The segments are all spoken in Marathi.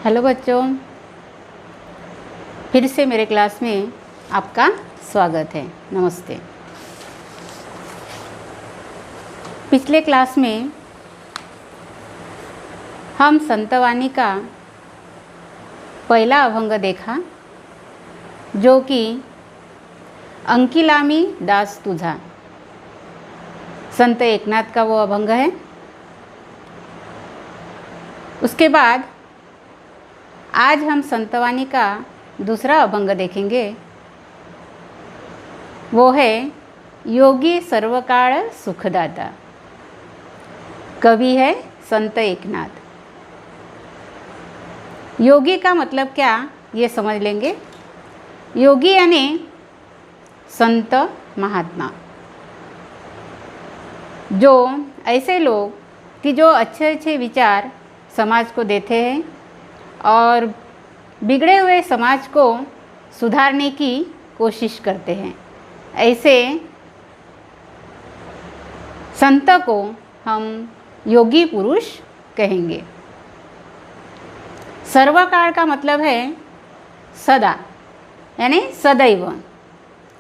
हेलो बच्चों, फिर से मेरे क्लास में आपका स्वागत है। नमस्ते। पिछले क्लास में हम संतवाणी का पहला अभंग देखा, जो कि अंकिलामी दास तुझा संत एकनाथ का वो अभंग है। उसके बाद आज हम संतवाणी का दूसरा अभंग देखेंगे। वो है योगी सर्वकाळ सुखदाता। कवि है संत एकनाथ। योगी का मतलब क्या, ये समझ लेंगे। योगी यानी संत महात्मा, जो ऐसे लोग कि जो अच्छे अच्छे विचार समाज को देते हैं और बिगड़े हुए समाज को सुधारने की कोशिश करते हैं। ऐसे संत को हम योगी पुरुष कहेंगे। सर्वकाल का मतलब है सदा, यानी सदैव,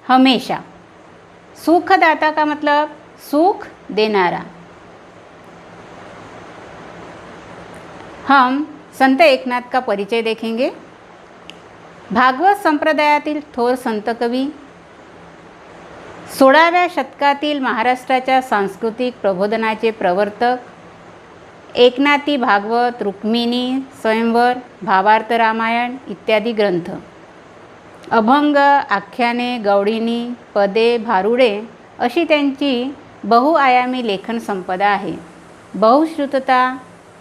हमेशा। सुखदाता का मतलब सुख देनारा। हम संत एकनाथ का परिचय देखेंगे। भागवत संप्रदायातील थोर संत कवी, 16व्या शतकातील महाराष्ट्राच्या सांस्कृतिक प्रबोधनाचे प्रवर्तक, एकनाथी भागवत, रुक्मिणी स्वयंवर, भावार्थ रामायण इत्यादी ग्रंथ, अभंग, आख्याने, गवळणी, पदे, भारुडे अशी त्यांची बहुआयामी लेखन संपदा आहे। बहुश्रुतता,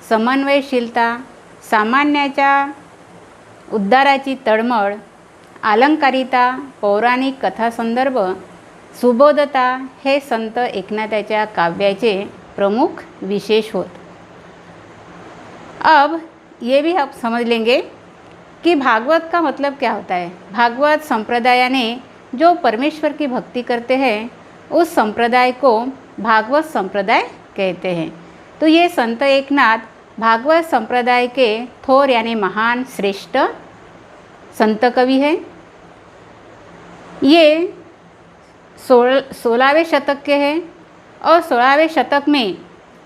समन्वयशीलता, सामान्याच्या उद्धाराची तळमळ, अलंकारिता, पौराणिक कथासंदर्भ, सुबोधता हे संत एकनाथाच्या काव्याचे प्रमुख विशेष होत। अब ये भी आप समझ लेंगे कि भागवत का मतलब क्या होता है। भागवत संप्रदाय ने जो परमेश्वर की भक्ति करते हैं, उस संप्रदाय को भागवत संप्रदाय कहते हैं। तो ये संत एकनाथ भागवत संप्रदाय के थोर यानी महान श्रेष्ठ संत कवि है। ये 16वें शतक के हैं और 16वें शतक में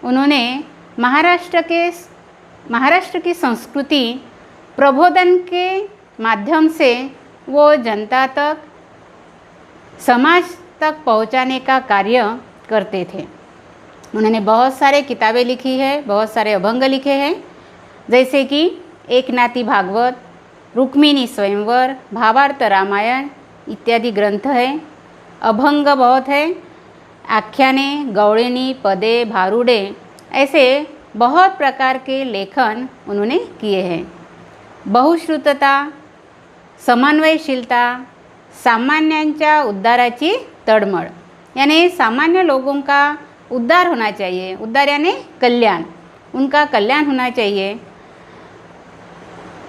उन्होंने महाराष्ट्र की संस्कृति प्रबोधन के माध्यम से वो जनता तक, समाज तक पहुंचाने का कार्य करते थे। उन्होंने बहुत सारे किताबें लिखी है, बहुत सारे अभंग लिखे हैं, जैसे कि एकनाथी भागवत, रुक्मिणी स्वयंवर, भावार्थ रामायण इत्यादि ग्रंथ है। अभंग बहुत है, आख्याने, गवळणी, पदे, भारुडे ऐसे बहुत प्रकार के लेखन उन्होंने किए हैं। बहुश्रुतता, समन्वयशीलता, सामान्यांच्या उद्धाराची तळमळ, यानी सामान्य लोगों का उद्धार होना चाहिए। उद्धार यानी कल्याण, उनका कल्याण होना चाहिए।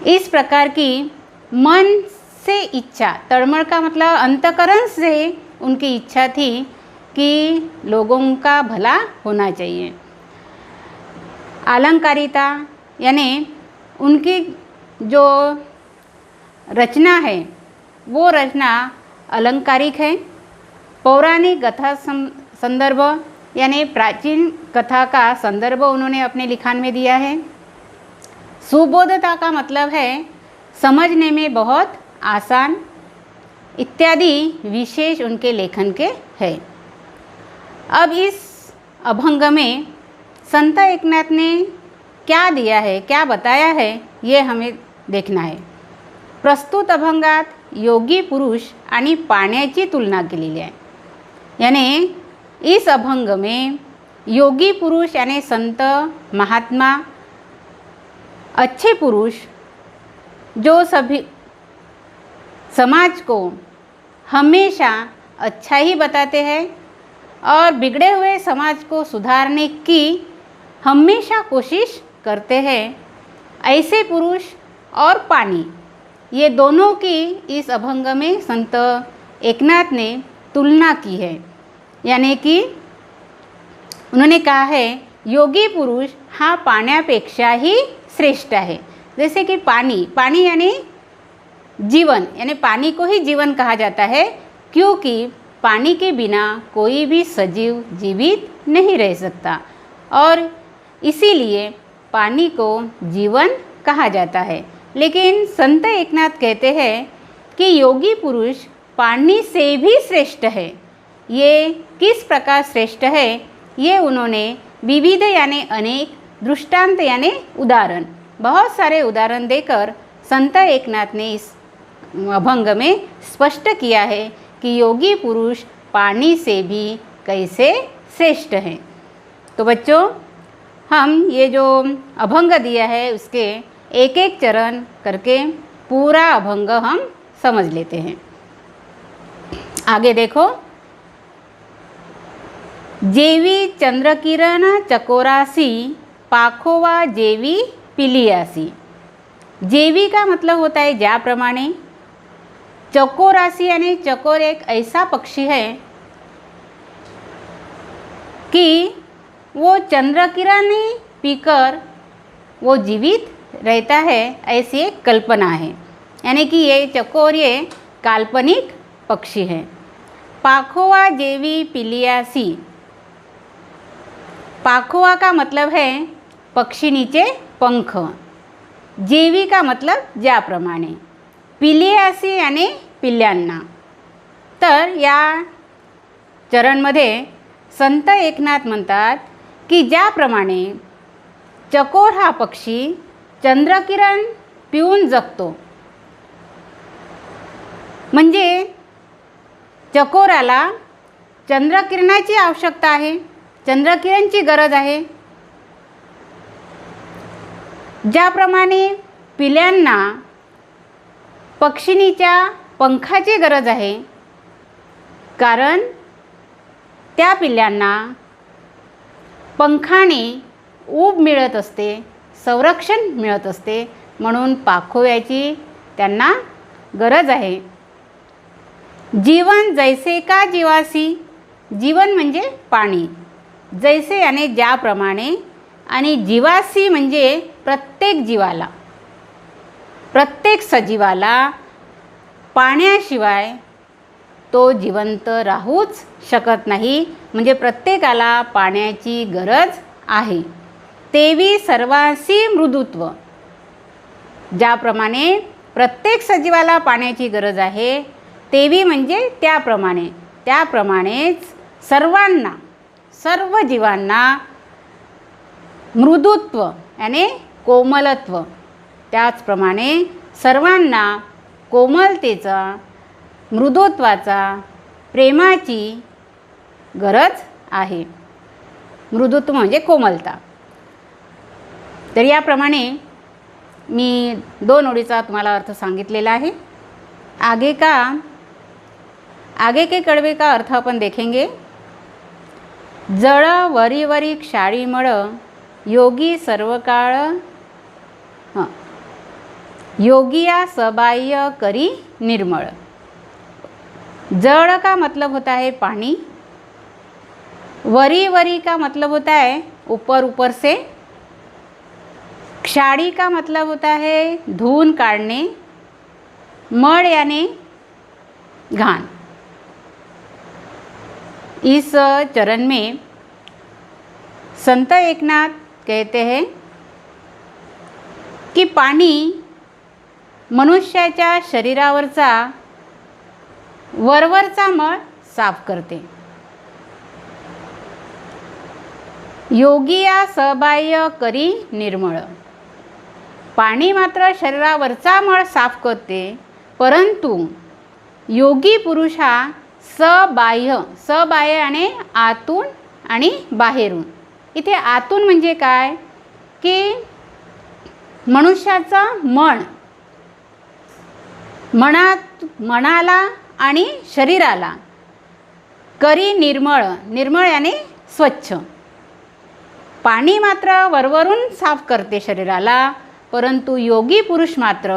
इस प्रकार की मन से इच्छा, तड़मड़ का मतलब अंतकरण से उनकी इच्छा थी कि लोगों का भला होना चाहिए। अलंकारिता यानी उनकी जो रचना है वो रचना अलंकारिक है। पौराणिक कथा संदर्भ यानी प्राचीन कथा का संदर्भ उन्होंने अपने लिखान में दिया है। सुबोधता का मतलब है समझने में बहुत आसान इत्यादि विशेष उनके लेखन के है। अब इस अभंग में संत एकनाथ ने क्या दिया है, क्या बताया है, ये हमें देखना है। प्रस्तुत अभंगात योगी पुरुष आणि पाण्याची तुलना केलेली आहे। यानी इस अभंग में योगी पुरुष यानी संत महात्मा, अच्छे पुरुष जो सभी समाज को हमेशा अच्छा ही बताते हैं और बिगड़े हुए समाज को सुधारने की हमेशा कोशिश करते हैं, ऐसे पुरुष और पानी, ये दोनों की इस अभंग में संत एकनाथ ने तुलना की है। यानी कि उन्होंने कहा है योगी पुरुष हा पाण्यापेक्षाही श्रेष्ठ आहे। जैसे कि पानी, पानी यानी जीवन, यानी पानी को ही जीवन कहा जाता है, क्योंकि पानी के बिना कोई भी सजीव जीवित नहीं रह सकता और इसीलिए पानी को जीवन कहा जाता है। लेकिन संत एकनाथ कहते हैं कि योगी पुरुष पानी से भी श्रेष्ठ है। ये किस प्रकार श्रेष्ठ है, ये उन्होंने विविध यानी अनेक, दृष्टांत यानी उदाहरण, बहुत सारे उदाहरण देकर संत एकनाथ ने इस अभंग में स्पष्ट किया है कि योगी पुरुष पानी से भी कैसे श्रेष्ठ हैं। तो बच्चों, हम ये जो अभंग दिया है उसके एक एक चरण करके पूरा अभंग हम समझ लेते हैं। आगे देखो, जेवी चंद्रकिरण चकोरासी, पाखोवा जेवी पिलियासी। जेवी का मतलब होता है ज्याप्रमाणे। चकोरासी यानी चकोर एक ऐसा पक्षी है कि वो चंद्रकिरण पीकर वो जीवित रहता है, ऐसी एक कल्पना है। यानी कि ये चकोर ये काल्पनिक पक्षी है। पाखोवा जेवी पिलियासी, पाखोवा का मतलब है पक्षी नीचे पंख, जेवी का मतलब ज्याप्रमाणे, पिलियासी यानी पिल्ल्यांना। तर या चरणमध्ये संत एकनाथ म्हणतात की ज्याप्रमाणे चकोर हा पक्षी चंद्रकिरण पिऊन जगतो, म्हणजे चकोराला चंद्रकिरणाची आवश्यकता आहे, चंद्रकिरणची गरज आहे। ज्याप्रमाणे पिल्ल्यांना पक्षिणीच्या पंखाची गरज आहे, कारण त्या पिल्ल्यांना पंखाने ऊब मिळत असते, संरक्षण मिळत असते, म्हणून पाखोव्याची त्यांना गरज आहे। जीवन जैसे का जीवासी, जीवन म्हणजे पाणी, जैसे याने ज्याप्रमाणे, आणि जीवासी म्हणजे प्रत्येक जीवाला, प्रत्येक सजीवाला पाण्याशिवाय तो जिवंत राहूच शकत नाही, म्हणजे प्रत्येकाला पाण्याची गरज आहे। तेवी सर्वांसी मृदुत्व, ज्याप्रमाणे प्रत्येक सजीवाला पाण्याची गरज आहे, तेवी म्हणजे त्याप्रमाणे, त्याप्रमाणेच सर्वांना, सर्व जीवांना मृदुत्व यानी कोमलत्व, त्याचप्रमाणे सर्वांना कोमलतेचा, मृदुत्वाचा, प्रेमाची गरज आहे। मृदुत्व म्हणजे कोमलता। तर याप्रमाणे मी 2 ओळीचा तुम्हाला अर्थ सांगितलेला है। आगे के कड़वे का अर्थ अपन देखेंगे। जड़ वरी वरी क्षाळीमळ, योगी सर्वकाळ, योगिया सबाह्य करी निर्मल। जड़ का मतलब होता है पानी, वरी वरी का मतलब होता है ऊपर ऊपर से, क्षाड़ी का मतलब होता है धून काढ़ने, मड़ यानी घान। इस चरण में संत एकनाथ कहते हैं कि पाणी मनुष्याच्या शरीरावरचा वरवरचा मळ साफ करते। योगिया सबाह्य करी निर्मळ, पाणी मात्र शरीरावरचा मळ साफ करते, परंतु योगी पुरुष हा सबाह्य, सबाह्य आणि आतून आणि बाहेरून। इथे आतून म्हणजे काय की मनुष्याचा मन, मनाला आणि शरीराला करी निर्मळ, निर्मळ यानी स्वच्छ। पाणी मात्र वरवरून साफ करते शरीराला, परंतु योगी पुरुष मात्र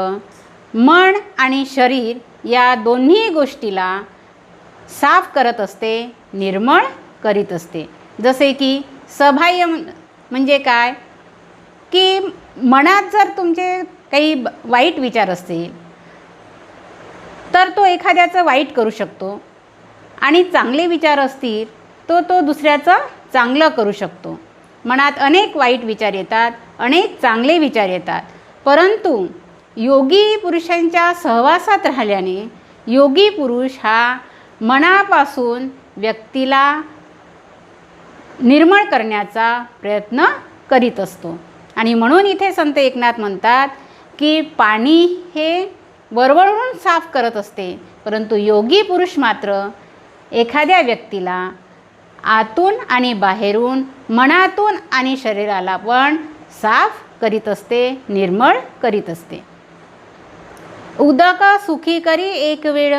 मन आणि शरीर या दोन्ही गोष्टीला साफ करत असते, निर्मळ करीत असते। जसे की सबाह्य म्हणजे काय की मनात जर तुमचे काही वाईट विचार असतील तर तो एखाद्याचं वाईट करू शकतो, आणि चांगले विचार असतील तो दुसऱ्याचं चांगलं करू शकतो. मनात अनेक वाईट विचार येतात, अनेक चांगले विचार येतात, परंतु योगी पुरुषांच्या सहवासात राहिल्याने योगी पुरुष हा मनापासून व्यक्तीला निर्मळ करण्याचा प्रयत्न करीत असतो. आणि म्हणून इथे संत एकनाथ म्हणतात की पाणी हे वरवरून साफ करत असते, परंतु योगी पुरुष मात्र एखाद्या व्यक्तीला आतून आणि बाहेरून, मनातून आणि शरीराला पण साफ करीत असते, निर्मळ करीत असते. उदक सुखी करी एक वेळ.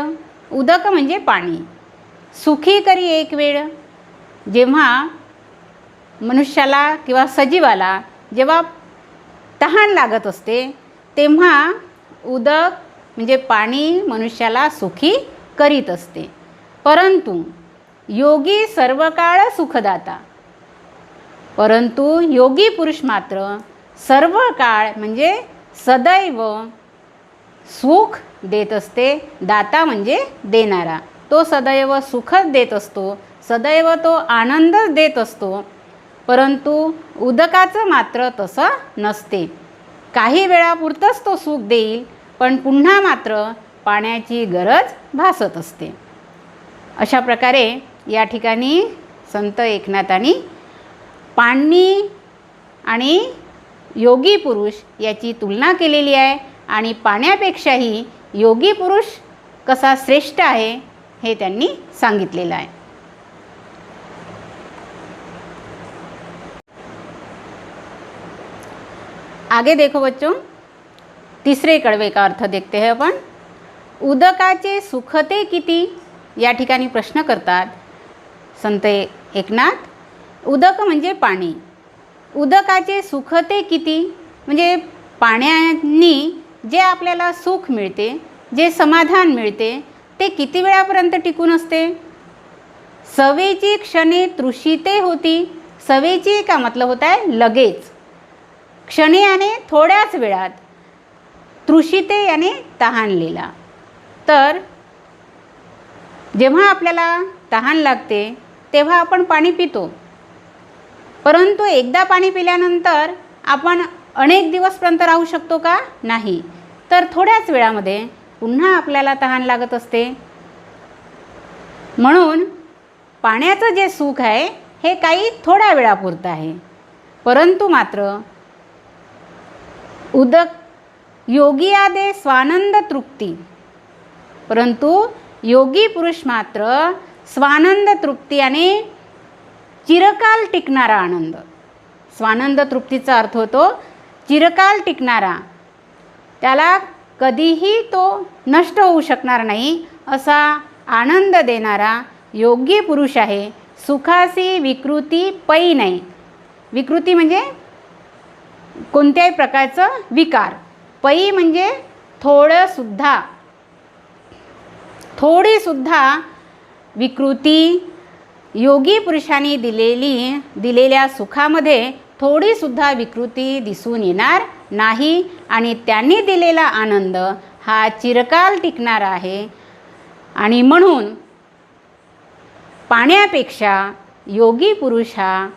उदक म्हणजे पाणी, सुखी करी एक वेळ. जेव्हा मनुष्याला किंवा सजीवाला जेव्हा तहान लागत असते तेव्हा उदक म्हणजे पाणी मनुष्याला सुखी करीत असते. परंतु योगी सर्व काळ सुखदाता. परंतु योगी पुरुष मात्र सर्व काळ म्हणजे सदैव सुख देत असते. दाता म्हणजे देणारा. तो सदैव सुखच देत असतो, सदैव तो आनंदच देत असतो. परंतु उदकाचं मात्र तसं नसते. काही वेळापुरतंच तो सुख देईल, पण पुन्हा मात्र पाण्याची गरज भासत असते. अशा प्रकारे या ठिकाणी संत एकनाथांनी पाणी आणि योगी पुरुष याची तुलना केलेली आहे, आणि पाण्यापेक्षाही योगी पुरुष कसा श्रेष्ठ आहे हे त्यांनी सांगितलेलं आहे. आगे देखो बच्चों, तीसरे कड़वे का अर्थ देखते हैं अपन. उदकाचे सुखते किती या ठिकाणी प्रश्न करतात संत एकनाथ. उदक म्हणजे पाणी. उदकाचे सुखते किती म्हणजे पाण्यानी जे आपल्याला सुख मिळते, जे समाधान मिळते, ते किती वेळापर्यंत टिकून असते. सवेची क्षणे तृषिते होती. सवेची का मतलब होता है लगेच. क्षणे याने थोड्याच वेळात. तृषिते याने तहानलेला. तर जेव्हा आपल्याला तहान लागते तेव्हा आपण पाणी पितो, परंतु एकदा पाणी पिल्यानंतर आपण अनेक दिवसपर्यंत राहू शकतो का? नाही. तर थोड्याच वेळामध्ये पुन्हा आपल्याला तहान लागत असते. म्हणून पाण्याचं जे सुख आहे हे काही थोड्या वेळापुरतं आहे, परंतु मात्र उदक योगी आदे स्वानंद तृप्ती. परंतु योगी पुरुष मात्र स्वानंद तृप्ती आणि चिरकाल टिकणारा आनंद. स्वानंद तृप्तीचा अर्थ होतो चिरकाल टिकणारा, त्याला कधीही तो नष्ट होऊ शकणार नाही असा आनंद देणारा योगी पुरुष आहे. सुखासी विकृती पै नाही. विकृती म्हणजे कोणत्याही प्रकारचं विकार. पै म्हणजे थोडीसुद्धा विकृती योगी पुरुषांनी दिलेल्या सुखामध्ये थोडीसुद्धा विकृती दिसून येणार नाही, आणि त्यांनी दिलेला आनंद हा चिरकाल टिकणारा आहे. आणि म्हणून पाण्यापेक्षा योगी पुरुष हा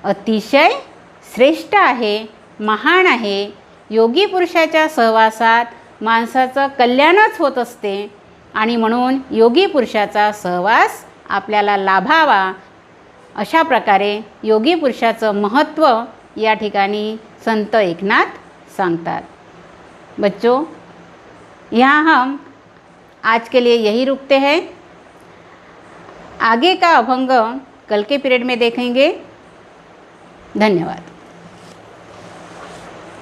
अतिशय श्रेष्ठ आहे, महान आहे. योगी पुरुषाच्या सहवासात माणसाचं कल्याणच होत असते, आणि म्हणून योगी पुरुषाचा सहवास आपल्याला लाभावा. अशा प्रकारे योगी पुरुषाचं महत्त्व या ठिकाणी संत एकनाथ सांगतात. बच्चों, यहाँ हम आज के लिए यही रुकते हैं. आगे का अभंग कल के पीरियड में देखेंगे. धन्यवाद.